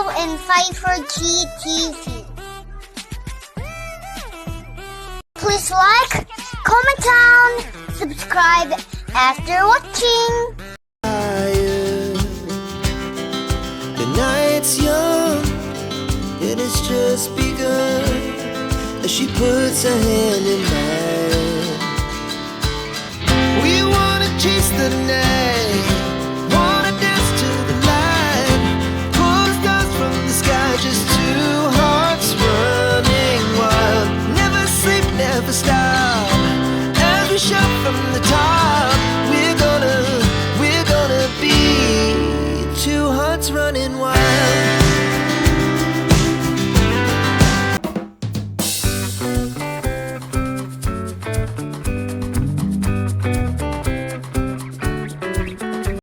follow and 5 for GTV. Please like, comment down, subscribe after watching. The night's young, it has just begun as she puts her hand in mine.